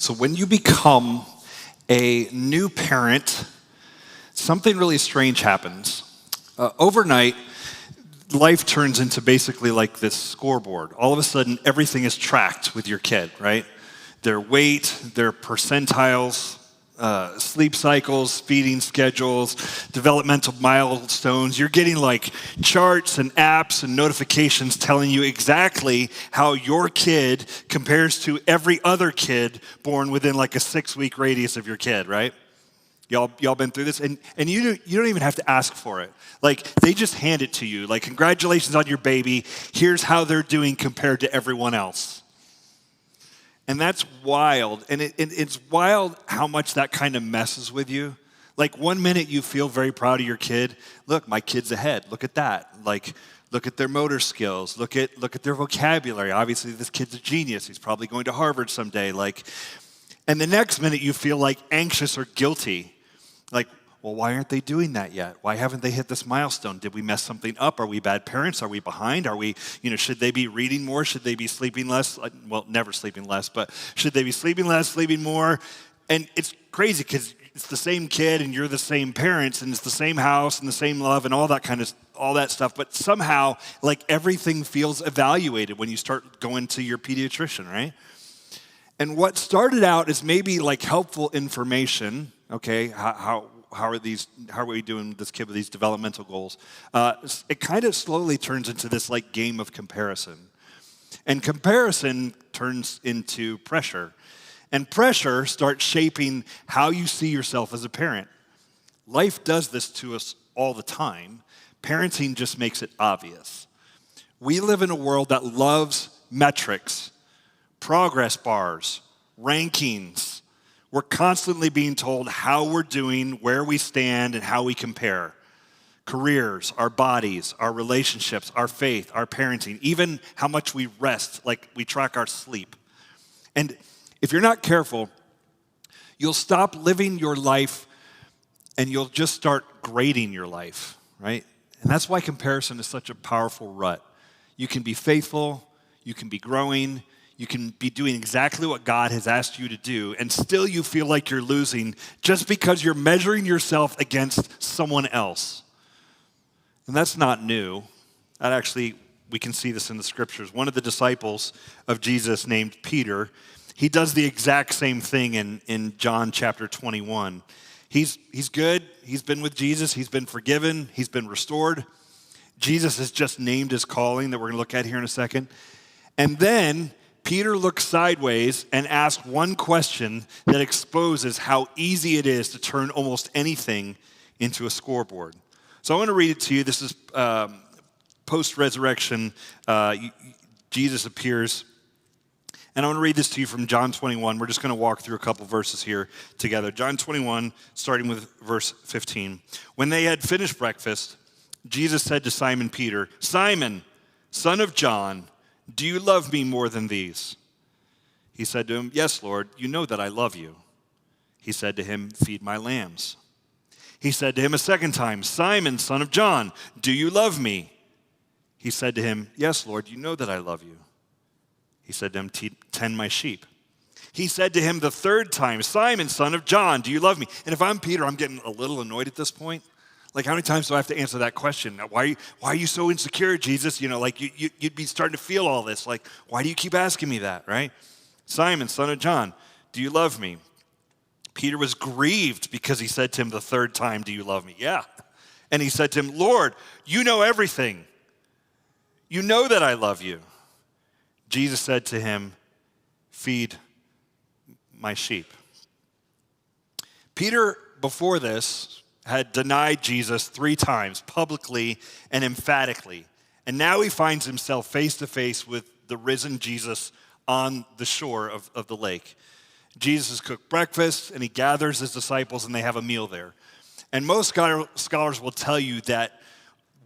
So when you become a new parent, something really strange happens. Overnight, life turns into basically like this scoreboard. All of a sudden, everything is tracked with your kid, right? Their weight, their percentiles, sleep cycles, feeding schedules, developmental milestones. You're getting like charts and apps and notifications telling you exactly how your kid compares to every other kid born within like a 6-week radius of your kid, right? Y'all been through this? And you don't even have to ask for it. Like, they just hand it to you. Like, congratulations on your baby. Here's how they're doing compared to everyone else. And that's wild. And it's wild how much that kind of messes with you. Like, one minute you feel very proud of your kid. Look, my kid's ahead. Look at that. Like, look at their motor skills. Look at their vocabulary. Obviously, this kid's a genius. He's probably going to Harvard someday. And the next minute you feel like anxious or guilty. Like, well, why aren't they doing that yet? Why haven't they hit this milestone? Did we mess something up? Are we bad parents? Are we behind? Are we, should they be reading more? Should they be sleeping less? Well, never sleeping less, but should they be sleeping less, sleeping more? And it's crazy because it's the same kid and you're the same parents and it's the same house and the same love and all that stuff. But somehow, like, everything feels evaluated when you start going to your pediatrician, right? And what started out as maybe like helpful information, okay, how are we doing with this kid with these developmental goals? It kind of slowly turns into this like game of comparison. And comparison turns into pressure. And pressure starts shaping how you see yourself as a parent. Life does this to us all the time. Parenting just makes it obvious. We live in a world that loves metrics, progress bars, rankings. We're constantly being told how we're doing, where we stand, and how we compare. Careers, our bodies, our relationships, our faith, our parenting, even how much we rest, like we track our sleep. And if you're not careful, you'll stop living your life and you'll just start grading your life, right? And that's why comparison is such a powerful rut. You can be faithful, you can be growing, you can be doing exactly what God has asked you to do, and still you feel like you're losing just because you're measuring yourself against someone else. And that's not new. We can see this in the scriptures. One of the disciples of Jesus named Peter, he does the exact same thing in John chapter 21. He's good. He's been with Jesus. He's been forgiven. He's been restored. Jesus has just named his calling that we're going to look at here in a second. And then Peter looks sideways and asks one question that exposes how easy it is to turn almost anything into a scoreboard. So I want to read it to you. This is post-resurrection. Jesus appears. And I want to read this to you from John 21. We're just going to walk through a couple verses here together. John 21, starting with verse 15. When they had finished breakfast, Jesus said to Simon Peter, "Simon, son of John, do you love me more than these?" He said to him, "Yes, Lord, you know that I love you." He said to him, "Feed my lambs." He said to him a second time, "Simon, son of John, do you love me?" He said to him, "Yes, Lord, you know that I love you." He said to him, "Tend my sheep." He said to him the third time, "Simon, son of John, do you love me?" And if I'm Peter, I'm getting a little annoyed at this point. Like, how many times do I have to answer that question? Why are you so insecure, Jesus? You'd be starting to feel all this. Like, why do you keep asking me that, right? "Simon, son of John, do you love me?" Peter was grieved because he said to him the third time, "Do you love me?" "Yeah." And he said to him, "Lord, you know everything. You know that I love you." Jesus said to him, "Feed my sheep." Peter, before this, had denied Jesus 3 times, publicly and emphatically. And now he finds himself face to face with the risen Jesus on the shore of the lake. Jesus has cooked breakfast, and he gathers his disciples, and they have a meal there. And most scholars will tell you that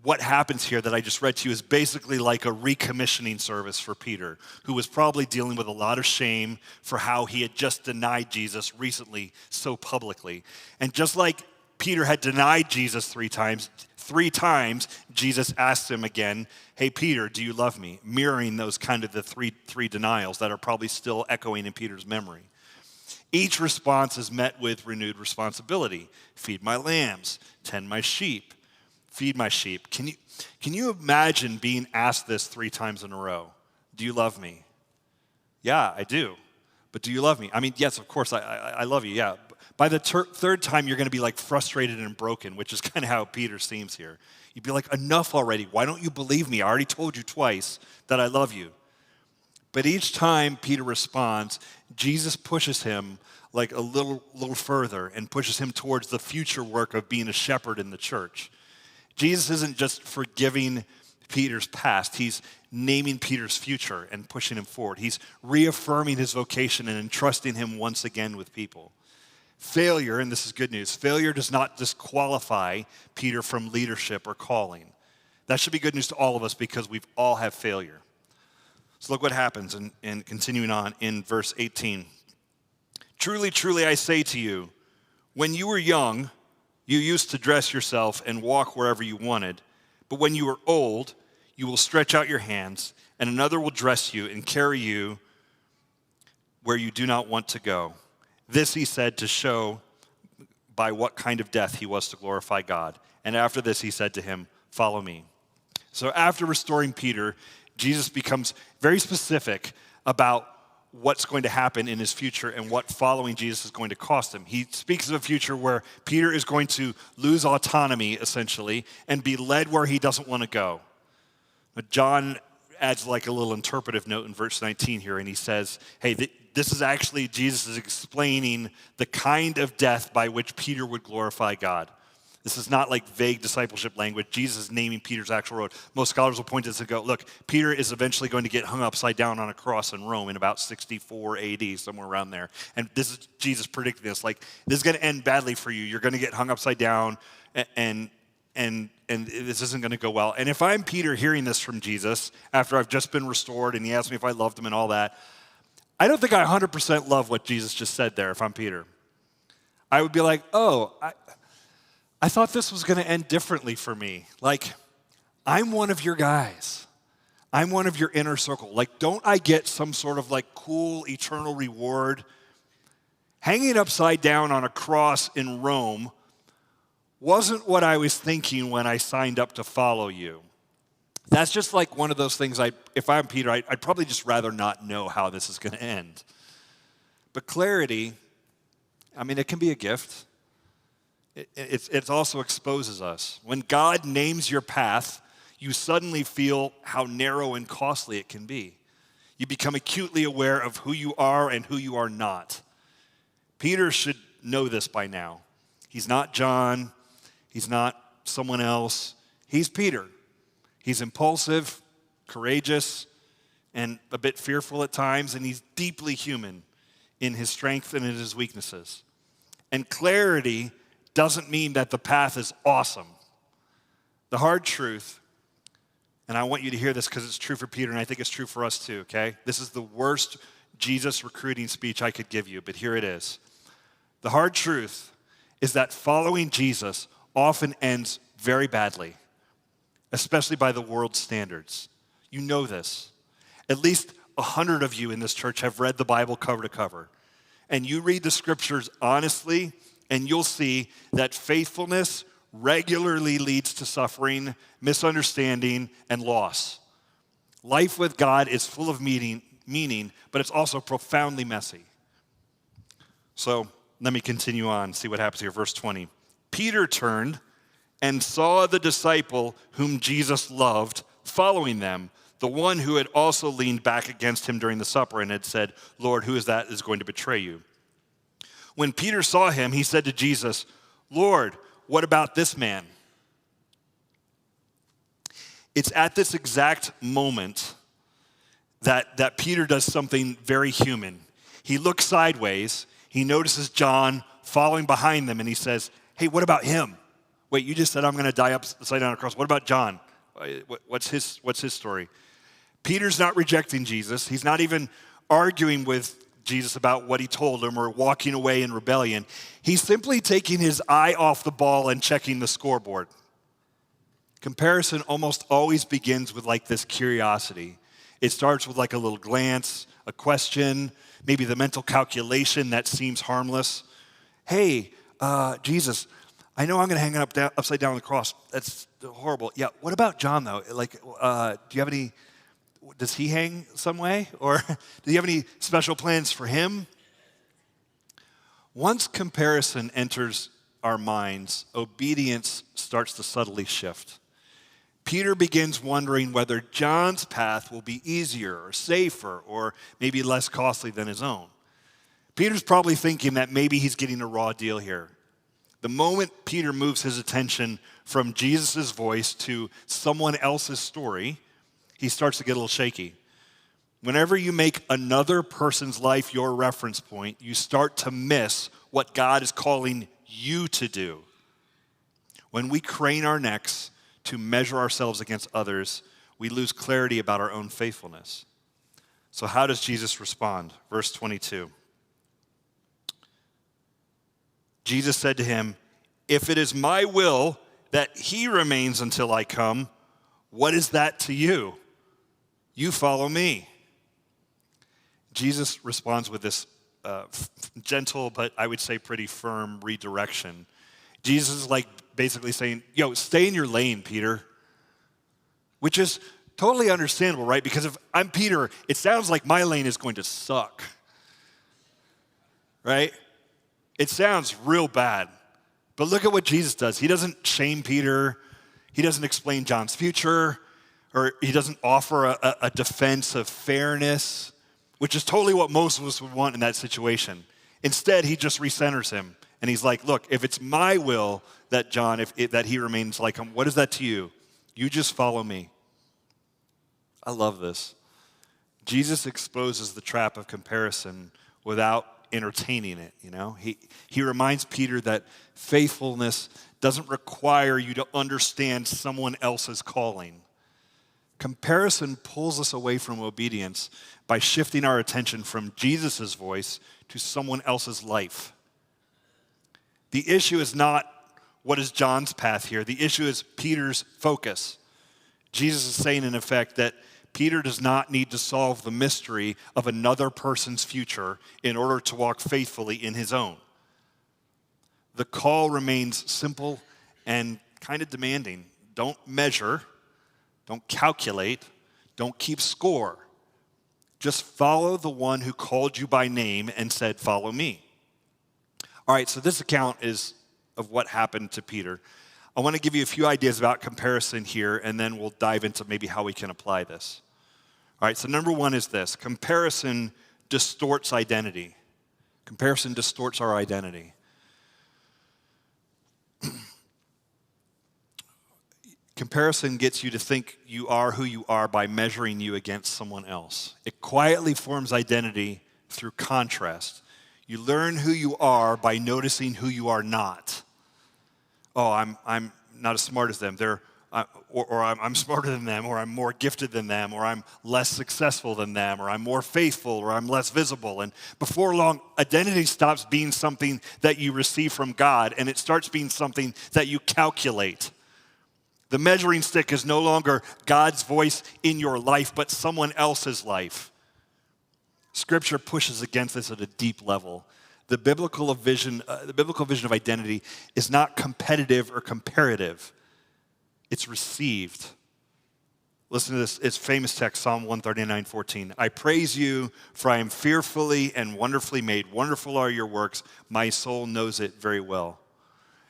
what happens here that I just read to you is basically like a recommissioning service for Peter, who was probably dealing with a lot of shame for how he had just denied Jesus recently so publicly. And just like Peter had denied Jesus 3 times, 3 times Jesus asked him again, "Hey, Peter, do you love me?" Mirroring those kind of the three denials that are probably still echoing in Peter's memory. Each response is met with renewed responsibility. Feed my lambs, tend my sheep, feed my sheep. Can you imagine being asked this 3 times in a row? Do you love me? Yeah, I do. But do you love me? I mean, yes, of course, I love you, yeah. By the third time, you're going to be like frustrated and broken, which is kind of how Peter seems here. You'd be like, enough already. Why don't you believe me? I already told you twice that I love you. But each time Peter responds, Jesus pushes him like a little further and pushes him towards the future work of being a shepherd in the church. Jesus isn't just forgiving Peter's past. He's naming Peter's future and pushing him forward. He's reaffirming his vocation and entrusting him once again with people. Failure, and this is good news, failure does not disqualify Peter from leadership or calling. That should be good news to all of us because we've all have failure. So look what happens in continuing on in verse 18. Truly, truly, I say to you, when you were young, you used to dress yourself and walk wherever you wanted. But when you are old, you will stretch out your hands, and another will dress you and carry you where you do not want to go. This he said to show by what kind of death he was to glorify God. And after this he said to him, follow me. So after restoring Peter, Jesus becomes very specific about what's going to happen in his future and what following Jesus is going to cost him. He speaks of a future where Peter is going to lose autonomy, essentially, and be led where he doesn't want to go. But John adds like a little interpretive note in verse 19 here, and he says, hey, this is actually Jesus is explaining the kind of death by which Peter would glorify God. This is not like vague discipleship language. Jesus is naming Peter's actual road. Most scholars will point to this and go, look, Peter is eventually going to get hung upside down on a cross in Rome in about 64 AD, somewhere around there. And this is Jesus predicting this. Like, this is going to end badly for you. You're going to get hung upside down, and this isn't going to go well. And if I'm Peter hearing this from Jesus after I've just been restored and he asked me if I loved him and all that, I don't think I 100% love what Jesus just said there if I'm Peter. I would be like, oh, I thought this was going to end differently for me. Like, I'm one of your guys. I'm one of your inner circle. Like, don't I get some sort of like cool eternal reward? Hanging upside down on a cross in Rome wasn't what I was thinking when I signed up to follow you. That's just like one of those things, if I'm Peter, I'd probably just rather not know how this is going to end. But clarity, I mean, it can be a gift. It also exposes us. When God names your path, you suddenly feel how narrow and costly it can be. You become acutely aware of who you are and who you are not. Peter should know this by now. He's not John. He's not someone else. He's Peter. He's impulsive, courageous, and a bit fearful at times, and he's deeply human in his strength and in his weaknesses. And clarity doesn't mean that the path is awesome. The hard truth, and I want you to hear this because it's true for Peter and I think it's true for us too, okay? This is the worst Jesus recruiting speech I could give you, but here it is. The hard truth is that following Jesus often ends very badly, especially by the world's standards. You know this. At least 100 of you in this church have read the Bible cover to cover. And you read the scriptures honestly, and you'll see that faithfulness regularly leads to suffering, misunderstanding, and loss. Life with God is full of meaning, but it's also profoundly messy. So let me continue on, see what happens here. Verse 20. Peter turned and saw the disciple whom Jesus loved following them, the one who had also leaned back against him during the supper and had said, Lord, who is that is going to betray you? When Peter saw him, he said to Jesus, Lord, what about this man? It's at this exact moment that Peter does something very human. He looks sideways, he notices John following behind them, and he says, hey, what about him? Wait, you just said I'm going to die upside down on a cross. What about John? What's his story? Peter's not rejecting Jesus. He's not even arguing with Jesus about what he told him or walking away in rebellion. He's simply taking his eye off the ball and checking the scoreboard. Comparison almost always begins with like this curiosity. It starts with like a little glance, a question, maybe the mental calculation that seems harmless. Hey, Jesus, I know I'm going to hang upside down on the cross. That's horrible. Yeah, what about John, though? Like, do you have any, does he hang some way? Or do you have any special plans for him? Once comparison enters our minds, obedience starts to subtly shift. Peter begins wondering whether John's path will be easier or safer or maybe less costly than his own. Peter's probably thinking that maybe he's getting a raw deal here. The moment Peter moves his attention from Jesus' voice to someone else's story, he starts to get a little shaky. Whenever you make another person's life your reference point, you start to miss what God is calling you to do. When we crane our necks to measure ourselves against others, we lose clarity about our own faithfulness. So how does Jesus respond? Verse 22. Jesus said to him, "If it is my will that he remains until I come, what is that to you? You follow me." Jesus responds with this gentle, but I would say pretty firm redirection. Jesus is like basically saying, yo, stay in your lane, Peter. Which is totally understandable, right? Because if I'm Peter, it sounds like my lane is going to suck. Right? It sounds real bad. But look at what Jesus does. He doesn't shame Peter. He doesn't explain John's future. Or he doesn't offer a defense of fairness, which is totally what most of us would want in that situation. Instead, he just recenters him. And he's like, look, if it's my will that John, that he remains like him, what is that to you? You just follow me. I love this. Jesus exposes the trap of comparison without entertaining it, you know? He reminds Peter that faithfulness doesn't require you to understand someone else's calling. Comparison pulls us away from obedience by shifting our attention from Jesus' voice to someone else's life. The issue is not what is John's path here. The issue is Peter's focus. Jesus is saying, in effect, that Peter does not need to solve the mystery of another person's future in order to walk faithfully in his own. The call remains simple and kind of demanding. Don't measure, don't calculate, don't keep score. Just follow the one who called you by name and said, "Follow me." All right, so this account is of what happened to Peter. I want to give you a few ideas about comparison here, and then we'll dive into maybe how we can apply this. All right, so number one is this. Comparison distorts identity. Comparison distorts our identity. Comparison gets you to think you are who you are by measuring you against someone else. It quietly forms identity through contrast. You learn who you are by noticing who you are not. Oh, I'm not as smart as them. I'm smarter than them, or I'm more gifted than them, or I'm less successful than them, or I'm more faithful, or I'm less visible. And before long, identity stops being something that you receive from God, and it starts being something that you calculate. The measuring stick is no longer God's voice in your life, but someone else's life. Scripture pushes against this at a deep level. The biblical vision of identity is not competitive or comparative. It's received. Listen to this. It's famous text, Psalm 139:14. "I praise you, for I am fearfully and wonderfully made. Wonderful are your works. My soul knows it very well."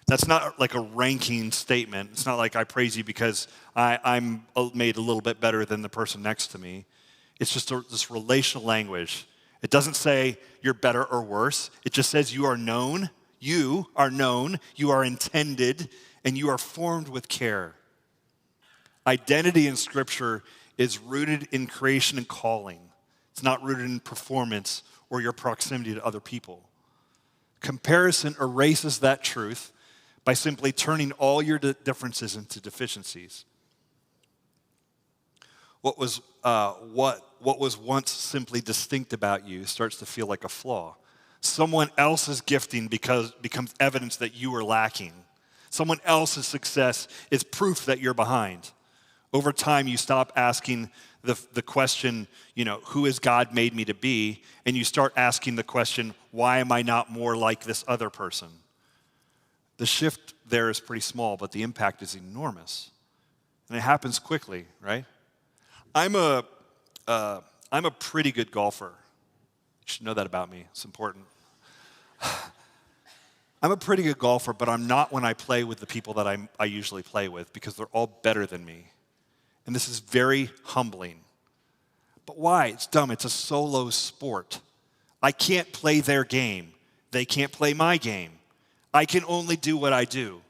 That's not like a ranking statement. It's not like I praise you because I'm made a little bit better than the person next to me. It's just this relational language. It doesn't say you're better or worse. It just says you are known, you are intended, and you are formed with care. Identity in Scripture is rooted in creation and calling. It's not rooted in performance or your proximity to other people. Comparison erases that truth by simply turning all your differences into deficiencies. What was once simply distinct about you starts to feel like a flaw. Someone else's gifting becomes evidence that you are lacking. Someone else's success is proof that you're behind. Over time, you stop asking the question, who has God made me to be? And you start asking the question, why am I not more like this other person? The shift there is pretty small, but the impact is enormous. And it happens quickly, right? I'm a pretty good golfer. You should know that about me. It's important. I'm a pretty good golfer, but I'm not when I play with the people that I usually play with because they're all better than me. And this is very humbling. But why? It's dumb. It's a solo sport. I can't play their game. They can't play my game. I can only do what I do.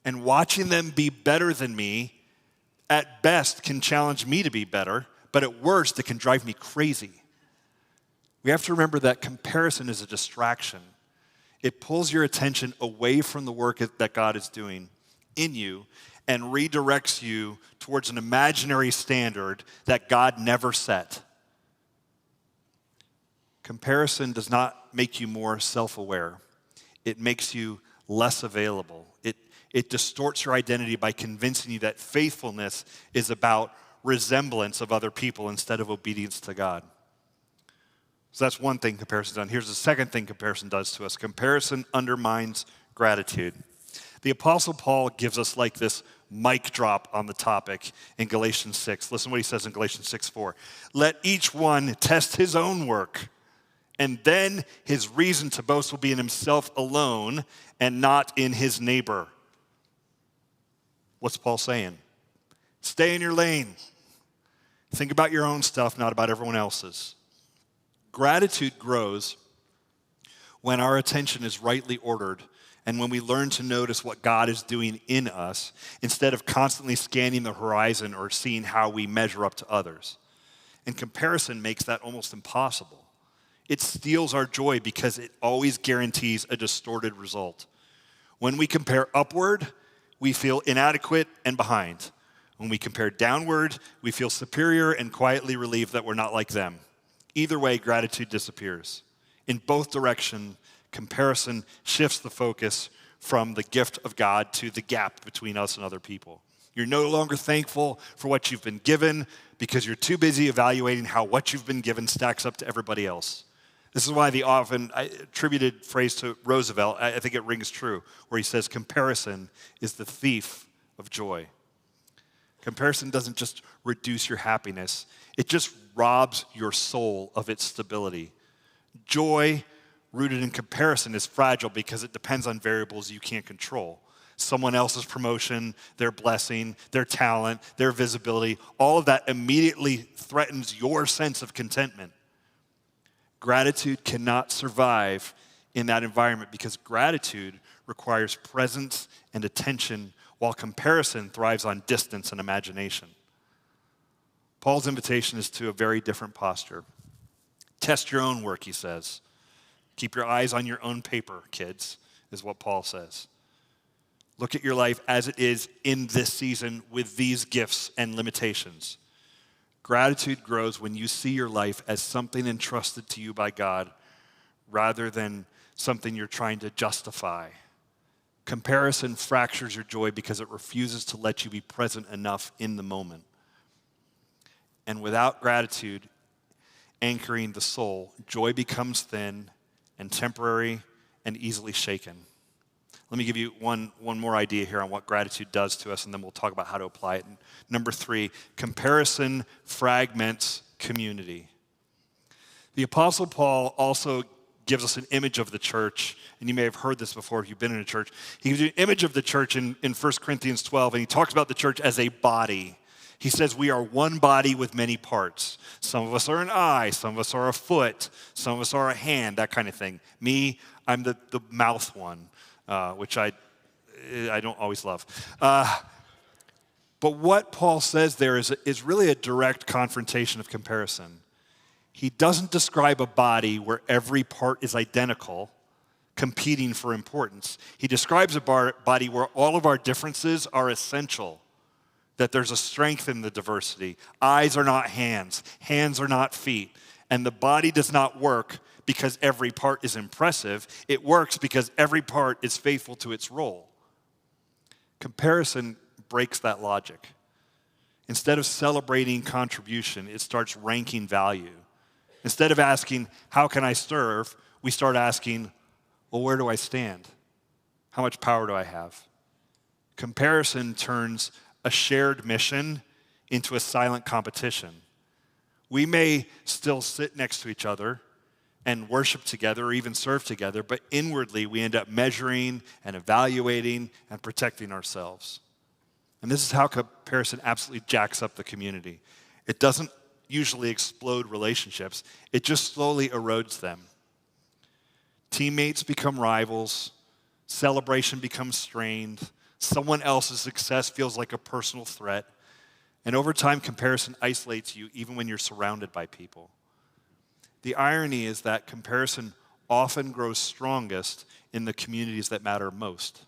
And watching them be better than me, at best, can challenge me to be better, but at worst, it can drive me crazy. We have to remember that comparison is a distraction. It pulls your attention away from the work that God is doing in you and redirects you towards an imaginary standard that God never set. Comparison does not make you more self-aware. It makes you less available. It distorts your identity by convincing you that faithfulness is about resemblance of other people instead of obedience to God. So that's one thing comparison does. Here's the second thing comparison does to us. Comparison undermines gratitude. The Apostle Paul gives us like this mic drop on the topic in Galatians 6. Listen to what he says in Galatians 6:4. Let each one test his own work, and then his reason to boast will be in himself alone and not in his neighbor. What's Paul saying? Stay in your lane. Think about your own stuff, not about everyone else's. Gratitude grows when our attention is rightly ordered and when we learn to notice what God is doing in us instead of constantly scanning the horizon or seeing how we measure up to others. And comparison makes that almost impossible. It steals our joy because it always guarantees a distorted result. When we compare upward, we feel inadequate and behind. When we compare downward, we feel superior and quietly relieved that we're not like them. Either way, gratitude disappears. In both directions, comparison shifts the focus from the gift of God to the gap between us and other people. You're no longer thankful for what you've been given because you're too busy evaluating how what you've been given stacks up to everybody else. This is why the often attributed phrase to Roosevelt, I think it rings true, where he says, comparison is the thief of joy. Comparison doesn't just reduce your happiness, it just robs your soul of its stability. Joy rooted in comparison is fragile because it depends on variables you can't control. Someone else's promotion, their blessing, their talent, their visibility, all of that immediately threatens your sense of contentment. Gratitude cannot survive in that environment because gratitude requires presence and attention while comparison thrives on distance and imagination. Paul's invitation is to a very different posture. Test your own work, he says. Keep your eyes on your own paper, kids, is what Paul says. Look at your life as it is in this season with these gifts and limitations. Gratitude grows when you see your life as something entrusted to you by God rather than something you're trying to justify. Comparison fractures your joy because it refuses to let you be present enough in the moment. And without gratitude anchoring the soul, joy becomes thin and temporary and easily shaken. Let me give you one more idea here on what gratitude does to us, and then we'll talk about how to apply it. Number 3, comparison fragments community. The Apostle Paul also gives us an image of the church, and you may have heard this before if you've been in a church. He gives you an image of the church in 1 Corinthians 12, and he talks about the church as a body. He says we are one body with many parts. Some of us are an eye, some of us are a foot, some of us are a hand, that kind of thing. Me, I'm the mouth one, which I don't always love. But what Paul says there is really a direct confrontation of comparison. He doesn't describe a body where every part is identical, competing for importance. He describes a body where all of our differences are essential, that there's a strength in the diversity. Eyes are not hands, hands are not feet, and the body does not work because every part is impressive. It works because every part is faithful to its role. Comparison breaks that logic. Instead of celebrating contribution, it starts ranking value. Instead of asking, how can I serve? We start asking, well, where do I stand? How much power do I have? Comparison turns a shared mission into a silent competition. We may still sit next to each other and worship together or even serve together, but inwardly we end up measuring and evaluating and protecting ourselves. And this is how comparison absolutely jacks up the community. It doesn't usually explode relationships. It just slowly erodes them. Teammates become rivals. Celebration becomes strained. Someone else's success feels like a personal threat. And over time, comparison isolates you even when you're surrounded by people. The irony is that comparison often grows strongest in the communities that matter most.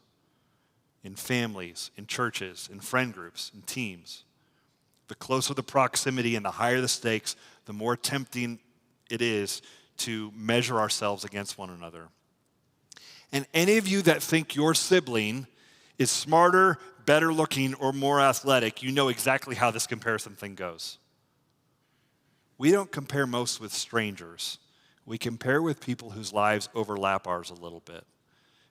In families, in churches, in friend groups, in teams. The closer the proximity and the higher the stakes, the more tempting it is to measure ourselves against one another. And any of you that think your sibling is smarter, better looking, or more athletic, you know exactly how this comparison thing goes. We don't compare most with strangers. We compare with people whose lives overlap ours a little bit.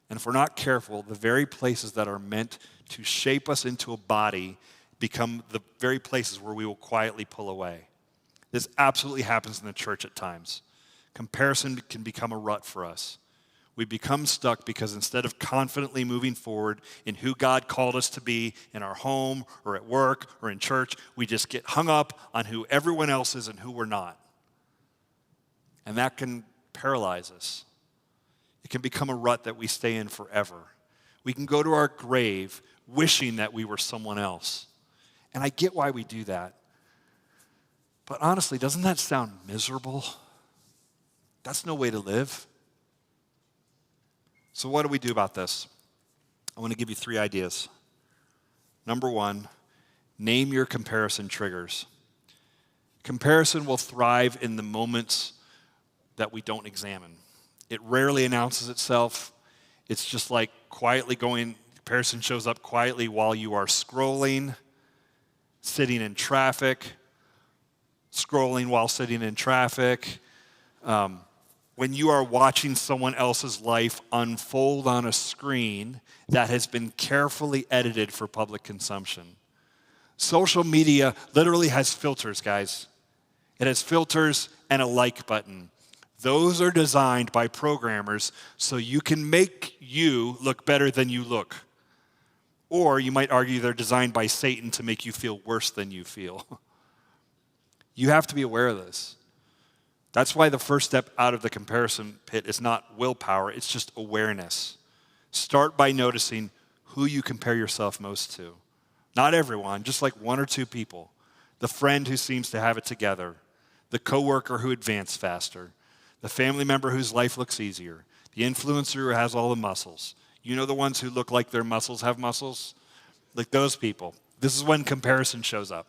And if we're not careful, the very places that are meant to shape us into a body become the very places where we will quietly pull away. This absolutely happens in the church at times. Comparison can become a rut for us. We become stuck because instead of confidently moving forward in who God called us to be in our home or at work or in church, we just get hung up on who everyone else is and who we're not. And that can paralyze us. It can become a rut that we stay in forever. We can go to our grave wishing that we were someone else. And I get why we do that. But honestly, doesn't that sound miserable? That's no way to live. So what do we do about this? I want to give you 3 ideas. Number 1, name your comparison triggers. Comparison will thrive in the moments that we don't examine. It rarely announces itself. It's just like quietly going, comparison shows up quietly while you are scrolling, sitting in traffic, scrolling while sitting in traffic. When you are watching someone else's life unfold on a screen that has been carefully edited for public consumption. Social media literally has filters, guys. It has filters and a like button. Those are designed by programmers so you can make you look better than you look. Or you might argue they're designed by Satan to make you feel worse than you feel. You have to be aware of this. That's why the first step out of the comparison pit is not willpower, it's just awareness. Start by noticing who you compare yourself most to. Not everyone, just like 1 or 2 people. The friend who seems to have it together. The coworker who advanced faster. The family member whose life looks easier. The influencer who has all the muscles. You know the ones who look like their muscles have muscles? Like those people. This is when comparison shows up.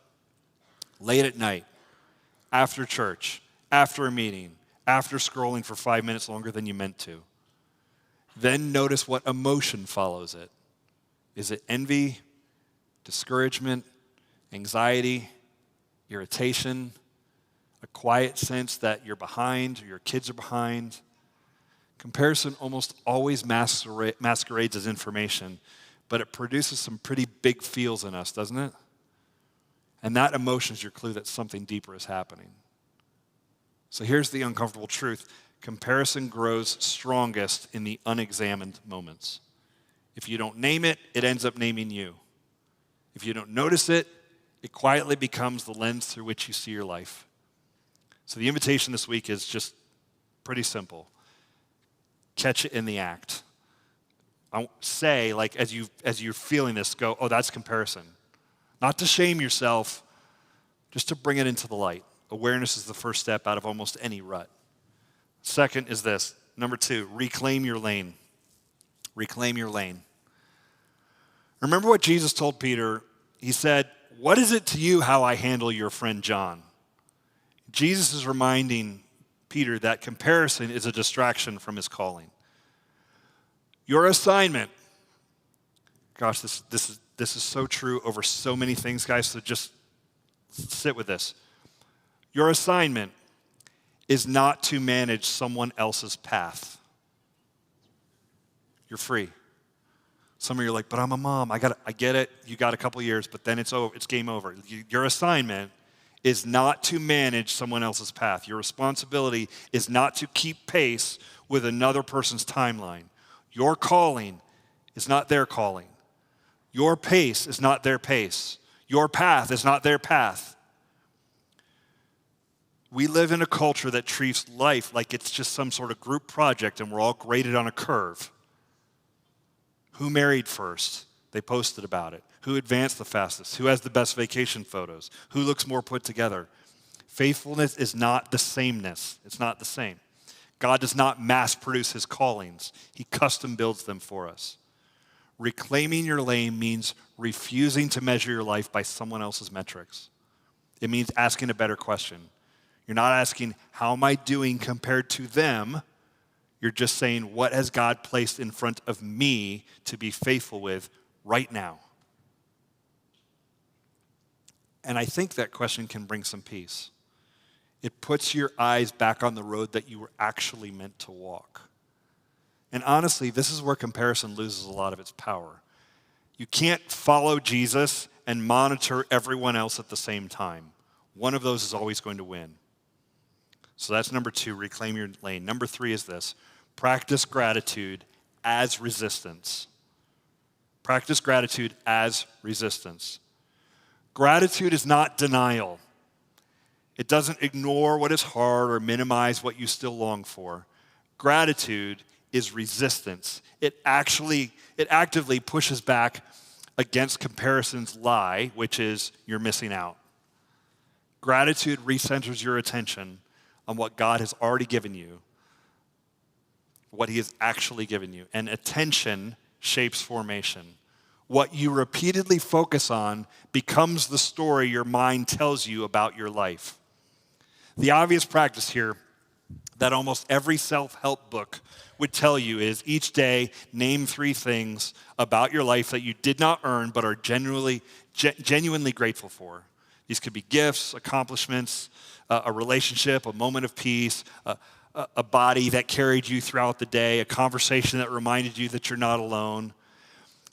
Late at night, after church, after a meeting, after scrolling for 5 minutes longer than you meant to. Then notice what emotion follows it. Is it envy, discouragement, anxiety, irritation, a quiet sense that you're behind or your kids are behind? Comparison almost always masquerades as information, but it produces some pretty big feels in us, doesn't it? And that emotion is your clue that something deeper is happening. So here's the uncomfortable truth. Comparison grows strongest in the unexamined moments. If you don't name it, it ends up naming you. If you don't notice it, it quietly becomes the lens through which you see your life. So the invitation this week is just pretty simple. Catch it in the act. I say, like, as you're feeling this, go, oh, that's comparison. Not to shame yourself, just to bring it into the light. Awareness is the first step out of almost any rut. Second is this. Number 2, reclaim your lane. Reclaim your lane. Remember what Jesus told Peter? He said, what is it to you how I handle your friend John? Jesus is reminding Peter that comparison is a distraction from his calling. Your assignment. Gosh, this is so true over so many things, guys, so just Sit with this. Your assignment is not to manage someone else's path. You're free. Some of you are like, but I'm a mom. I get it. You got a couple years, but then it's over. It's game over. Your assignment is not to manage someone else's path. Your responsibility is not to keep pace with another person's timeline. Your calling is not their calling. Your pace is not their pace. Your path is not their path. We live in a culture that treats life like it's just some sort of group project and we're all graded on a curve. Who married first? They posted about it. Who advanced the fastest? Who has the best vacation photos? Who looks more put together? Faithfulness is not the sameness. It's not the same. God does not mass produce his callings. He custom builds them for us. Reclaiming your lane means refusing to measure your life by someone else's metrics. It means asking a better question. You're not asking, how am I doing compared to them? You're just saying, what has God placed in front of me to be faithful with right now? And I think that question can bring some peace. It puts your eyes back on the road that you were actually meant to walk. And honestly, this is where comparison loses a lot of its power. You can't follow Jesus and monitor everyone else at the same time. One of those is always going to win. So that's number 2, reclaim your lane. Number 3 is this: practice gratitude as resistance. Practice gratitude as resistance. Gratitude is not denial. It doesn't ignore what is hard or minimize what you still long for. Gratitude is resistance. It actively pushes back against comparison's lie, which is you're missing out. Gratitude recenters your attention on what God has already given you, what he has actually given you. And attention shapes formation. What you repeatedly focus on becomes the story your mind tells you about your life. The obvious practice here that almost every self-help book would tell you is each day name 3 things about your life that you did not earn but are genuinely grateful for. These could be gifts, accomplishments, a relationship, a moment of peace, a body that carried you throughout the day, a conversation that reminded you that you're not alone.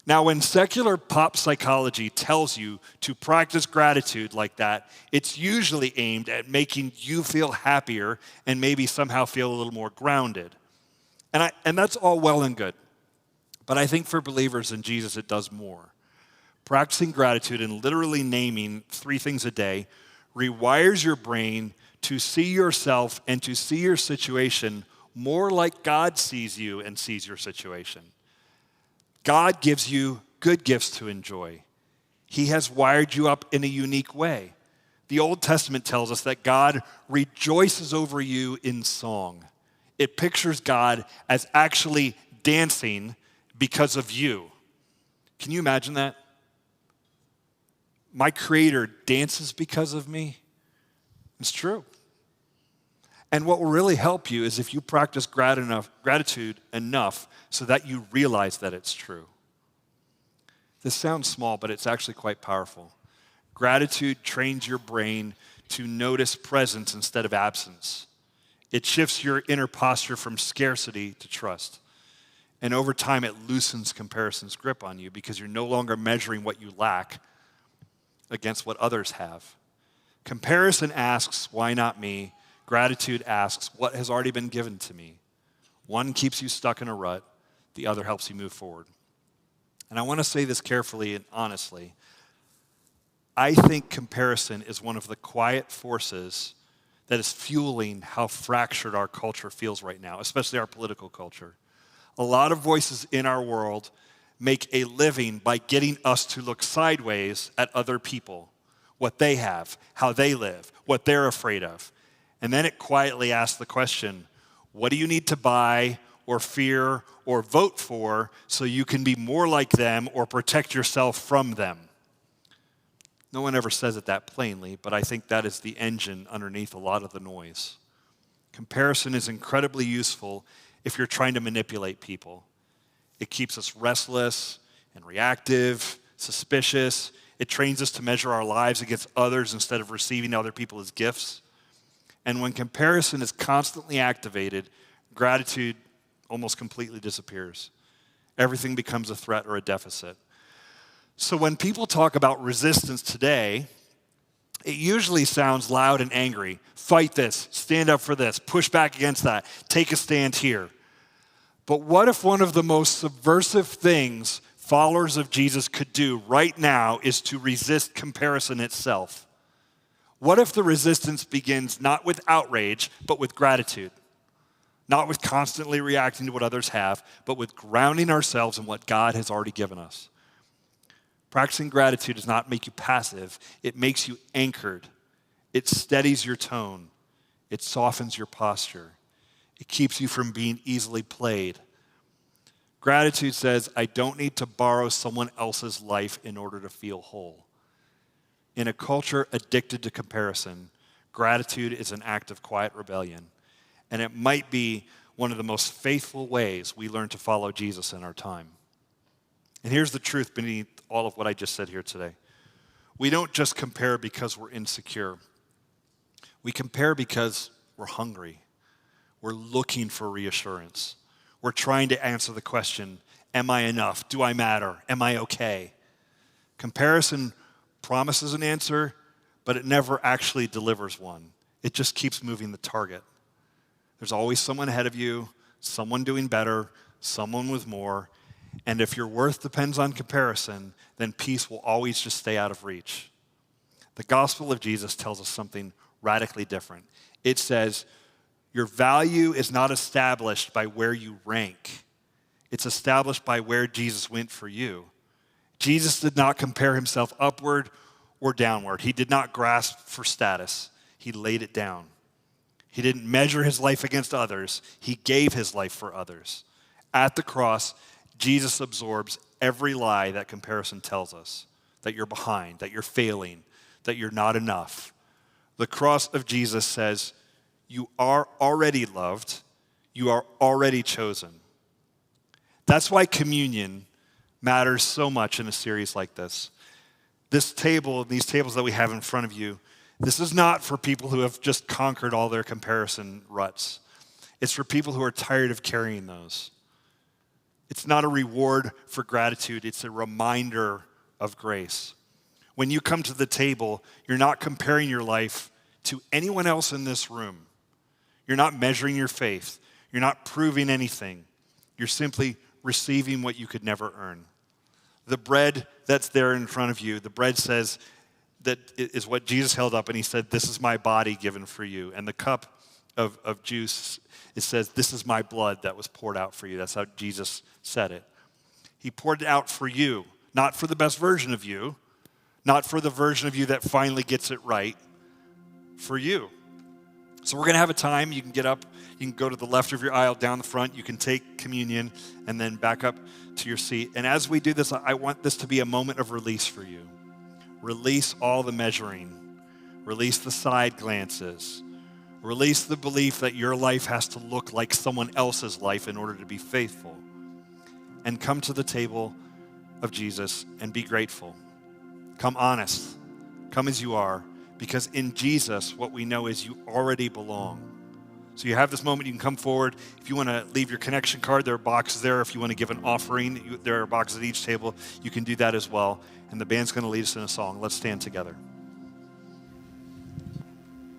Now, when secular pop psychology tells you to practice gratitude like that, it's usually aimed at making you feel happier and maybe somehow feel a little more grounded. And that's all well and good. But I think for believers in Jesus, it does more. Practicing gratitude and literally naming 3 things a day rewires your brain to see yourself and to see your situation more like God sees you and sees your situation. God gives you good gifts to enjoy. He has wired you up in a unique way. The Old Testament tells us that God rejoices over you in song. It pictures God as actually dancing because of you. Can you imagine that? My Creator dances because of me. It's true. And what will really help you is if you practice gratitude enough so that you realize that it's true. This sounds small, but it's actually quite powerful. Gratitude trains your brain to notice presence instead of absence. It shifts your inner posture from scarcity to trust. And over time, it loosens comparison's grip on you because you're no longer measuring what you lack against what others have. Comparison asks, why not me? Gratitude asks, what has already been given to me? One keeps you stuck in a rut, the other helps you move forward. And I want to say this carefully and honestly. I think comparison is one of the quiet forces that is fueling how fractured our culture feels right now, especially our political culture. A lot of voices in our world make a living by getting us to look sideways at other people, what they have, how they live, what they're afraid of. And then it quietly asks the question, what do you need to buy or fear or vote for so you can be more like them or protect yourself from them? No one ever says it that plainly, but I think that is the engine underneath a lot of the noise. Comparison is incredibly useful if you're trying to manipulate people. It keeps us restless and reactive, suspicious, It trains us to measure our lives against others instead of receiving other people as gifts. And when comparison is constantly activated, gratitude almost completely disappears. Everything becomes a threat or a deficit. So when people talk about resistance today, it usually sounds loud and angry. Fight this, stand up for this, push back against that, take a stand here. But what if one of the most subversive things followers of Jesus could do right now is to resist comparison itself? What if the resistance begins not with outrage, but with gratitude? Not with constantly reacting to what others have, but with grounding ourselves in what God has already given us. Practicing gratitude does not make you passive. It makes you anchored. It steadies your tone. It softens your posture. It keeps you from being easily played. Gratitude says, I don't need to borrow someone else's life in order to feel whole. In a culture addicted to comparison, gratitude is an act of quiet rebellion. And it might be one of the most faithful ways we learn to follow Jesus in our time. And here's the truth beneath all of what I just said here today. We don't just compare because we're insecure. We compare because we're hungry. We're looking for reassurance. We're trying to answer the question, am I enough? Do I matter? Am I okay? Comparison promises an answer, but it never actually delivers one. It just keeps moving the target. There's always someone ahead of you, someone doing better, someone with more. And if your worth depends on comparison, then peace will always just stay out of reach. The gospel of Jesus tells us something radically different. It says, your value is not established by where you rank. It's established by where Jesus went for you. Jesus did not compare himself upward or downward. He did not grasp for status. He laid it down. He didn't measure his life against others. He gave his life for others. At the cross, Jesus absorbs every lie that comparison tells us, that you're behind, that you're failing, that you're not enough. The cross of Jesus says, you are already loved, you are already chosen. That's why communion matters so much in a series like this. This table, these tables that we have in front of you, this is not for people who have just conquered all their comparison ruts. It's for people who are tired of carrying those. It's not a reward for gratitude, it's a reminder of grace. When you come to the table, you're not comparing your life to anyone else in this room. You're not measuring your faith. You're not proving anything. You're simply receiving what you could never earn. The bread that's there in front of you, the bread says, that is what Jesus held up, and he said, this is my body given for you. And the cup of juice, it says, this is my blood that was poured out for you. That's how Jesus said it. He poured it out for you, not for the best version of you, not for the version of you that finally gets it right, for you. So we're going to have a time. You can get up, you can go to the left of your aisle, down the front, you can take communion, and then back up to your seat. And as we do this, I want this to be a moment of release for you. Release all the measuring. Release the side glances. Release the belief that your life has to look like someone else's life in order to be faithful. And come to the table of Jesus and be grateful. Come honest. Come as you are. Because in Jesus, what we know is you already belong. So you have this moment, you can come forward. If you want to leave your connection card, there are boxes there. If you want to give an offering, there are boxes at each table. You can do that as well. And the band's going to lead us in a song. Let's stand together.